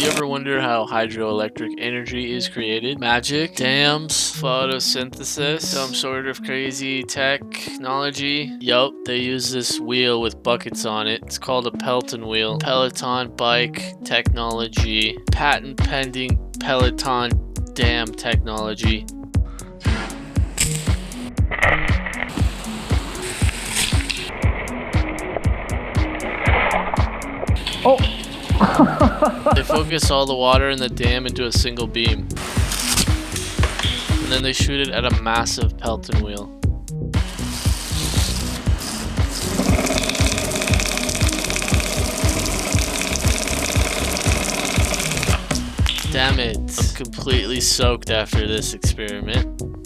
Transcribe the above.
You ever wonder how hydroelectric energy is created? Magic, dams, photosynthesis, some sort of crazy technology? Yup, they use this wheel with buckets on it. It's called a pelton wheel. Peloton bike technology. Patent pending Peloton dam technology. Oh! They focus all the water in the dam into a single beam. And then they shoot it at a massive pelton wheel. Damn it, I'm completely soaked after this experiment.